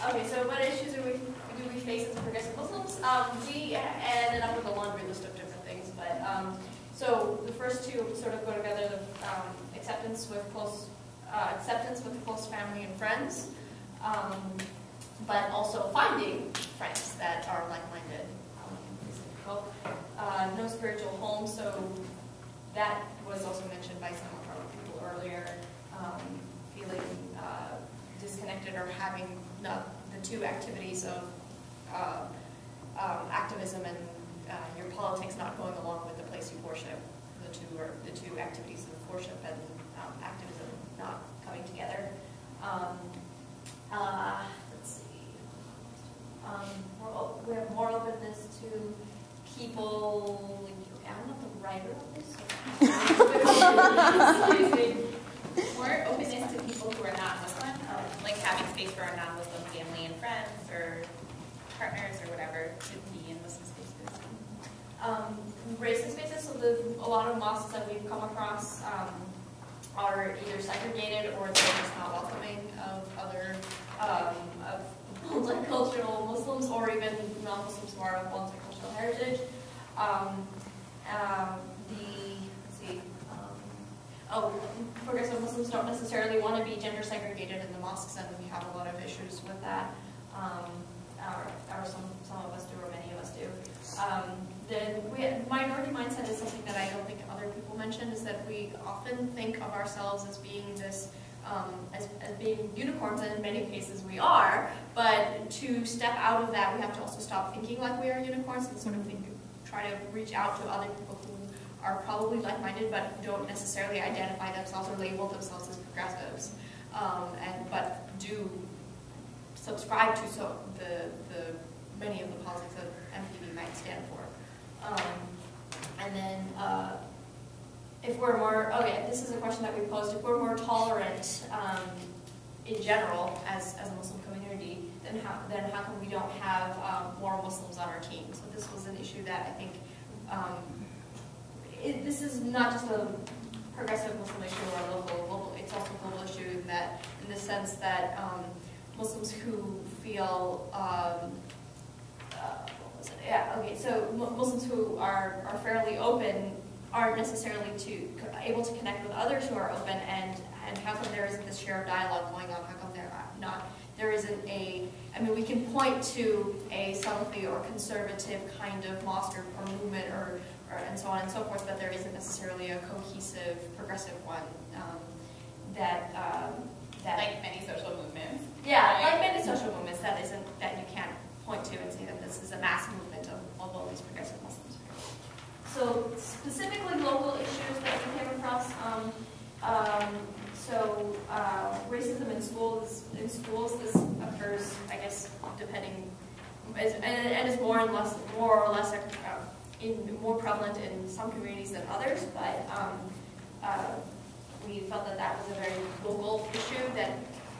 Okay, so what issues do we face as progressive Muslims? We ended up with a laundry list of different things, but so the first two sort of go together: the acceptance with close family and friends, but also finding friends that are like-minded. No spiritual home, so that was also mentioned by some of our people earlier. Feeling disconnected or having the two activities of activism and your politics not going along with the place you worship. The two activities of worship and activism not coming together. Let's see. We have more openness to people. I'm not the writer of this. Excuse me. More openness to people who are not Muslim, like having space for our non-Muslim family and friends or partners or whatever to be in Muslim spaces. Racist spaces, so a lot of mosques that we've come across are either segregated or they're just not welcoming of other of multicultural Muslims or even non-Muslims who are of multicultural heritage. Progressive Muslims don't necessarily want to be gender segregated in the mosques, and we have a lot of issues with that. Or some of us do, or many of us do. The minority mindset is something that I don't think other people mentioned, is that we often think of ourselves as being this, as being unicorns, and in many cases we are, but to step out of that, we have to also stop thinking like we are unicorns and sort of try to reach out to other people who are probably like-minded but don't necessarily identify themselves or label themselves as progressives, but do subscribe to the many of the politics that MPV might stand for. And then if we're more, this is a question that we posed, if we're more tolerant in general as a Muslim community, then how come we don't have more Muslims on our team? So this was an issue that I think, this is not just a progressive Muslim issue or a global, it's also a global issue in the sense that Muslims who feel, so Muslims who are fairly open aren't necessarily able to connect with others who are open, and how come there isn't this shared dialogue going on? How come there isn't we can point to a Salafi or conservative kind of mosque or movement or and so on and so forth, but there isn't necessarily a cohesive, progressive one that like many social movements. Yeah, like many social movements that you can't point to and say that this is a mass movement of all these progressive Muslims. So specifically local issues that we came across. Racism in schools. In schools, this occurs, I guess, depending, and is more or less more prevalent in some communities than others. But we felt that was a very local issue that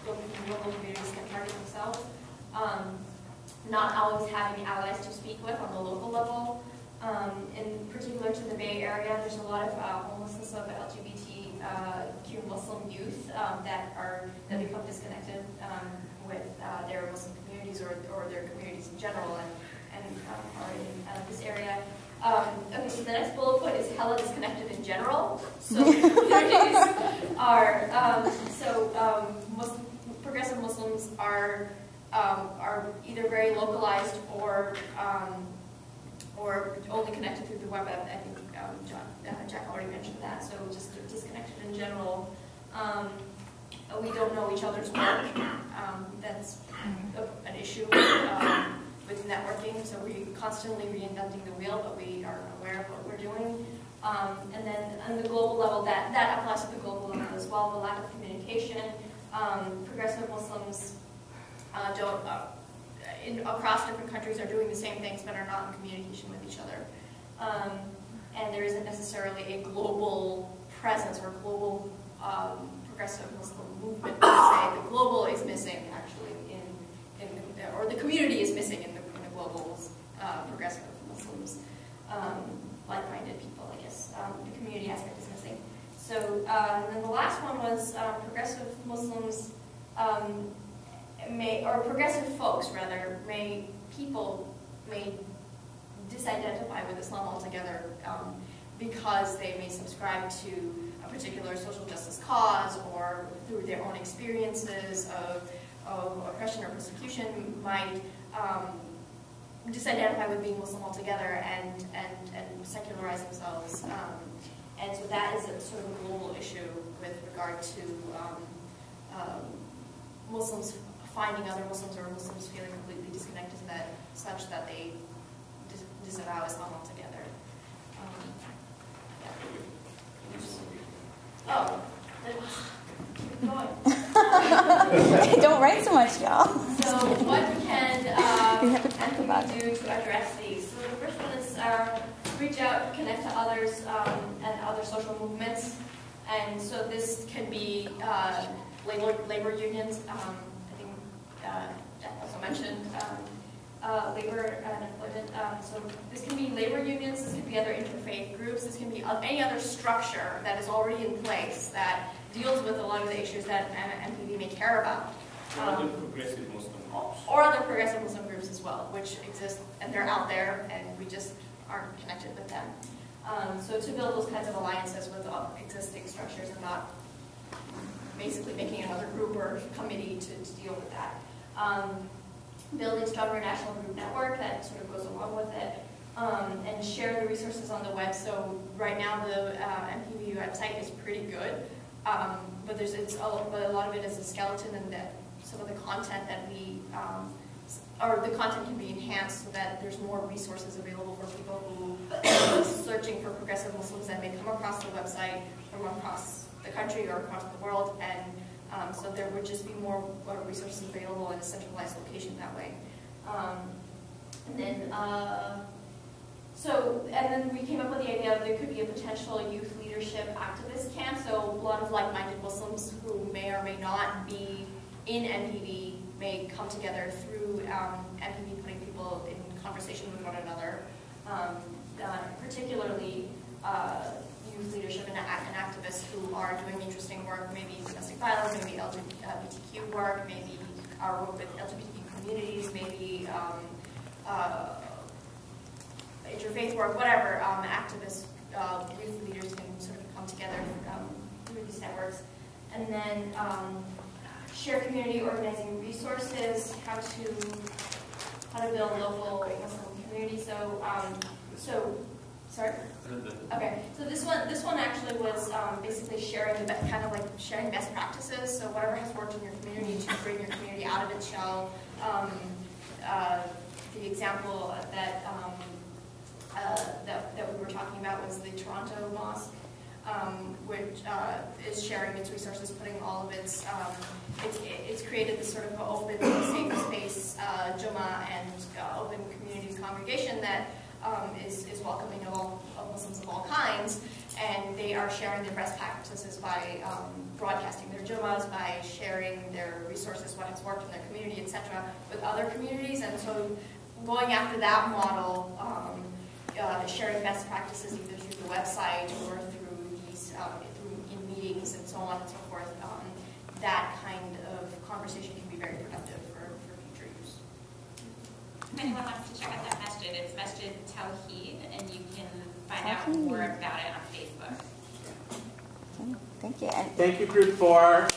local communities can target themselves. Not always having allies to speak with on the local level. In particular to the Bay Area, there's a lot of homelessness of LGBTQ Muslim youth that become disconnected with their Muslim communities or their communities in general and are in this area. Okay, so the next bullet point is hella disconnected in general. So communities are progressive Muslims are either very localized or only connected through the web. I think Jack already mentioned that. So just disconnected in general. We don't know each other's work. That's an issue with networking. So we're constantly reinventing the wheel, but we are aware of what we're doing. And then on the global level, that applies to the global level as well. The lack of communication. Progressive Muslims across different countries are doing the same things but are not in communication with each other. And there isn't necessarily a global presence or global progressive Muslim movement per se. The global is missing actually or the community is missing in the global progressive Muslims, like-minded people, I guess. The community aspect is missing. So and then the last one was progressive Muslims may or progressive folks rather, people may disidentify with Islam altogether because they may subscribe to a particular social justice cause, or through their own experiences of oppression or persecution might disidentify with being Muslim altogether and secularize themselves. And so that is a sort of a global issue with regard to Muslims finding other Muslims, or Muslims feeling completely disconnected to that, such that they disavow Islam altogether. Oh, keep going. Don't write so much, y'all. So what can MPV do to address these? So the first one is reach out, connect to others and other social movements. And so this can be labor unions. I think Jeff also mentioned labor and employment. So this can be labor unions, this can be other interfaith groups, this can be any other structure that is already in place that deals with a lot of the issues that MPV may care about. Other progressive Muslim groups. Or other progressive Muslim groups as well, which exist, and they're out there, and we just aren't connected with them. So to build those kinds of alliances with existing structures and not basically making another group or committee to deal with that. Building stronger national group network that sort of goes along with it, and share the resources on the web. So right now the MPV website is pretty good, but a lot of it is a skeleton, and that some of the content that we or the content can be enhanced so that there's more resources available for people who are searching for progressive Muslims that may come across the website from across the country or across the world, and so there would just be more resources available in a centralized location that way. And then we came up with the idea of there could be a potential youth leadership activist camp. So a lot of like-minded Muslims who may or may not be in MPV may come together through MPV putting people in conversation with one another, particularly youth leadership and activists who are doing interesting work, maybe domestic violence, maybe LGBTQ work, maybe our work with LGBTQ communities, maybe interfaith work, whatever. Activists, youth leaders can sort of come together through these networks. And then share community organizing resources, how to build local Muslim community. Sorry. Okay, so this one actually was basically sharing kind of like sharing best practices. So whatever has worked in your community to bring your community out of its shell. The example that we were talking about was the Toronto Mosque, which is sharing its resources, putting all of its created this sort of open, safe space, Jummah, and open community congregation that is welcoming of Muslims of all kinds, and they are sharing their best practices by broadcasting their Jummahs, by sharing their resources, what has worked in their community, etc., with other communities. And so going after that model, sharing best practices either through the website or through these in meetings and so on and so forth, that kind of conversation can be very productive for future use. If anyone wants to check out that masjid, it's Masjid Tawheed, and you can find out more about it on Facebook. Thank you. Thank you, Group 4.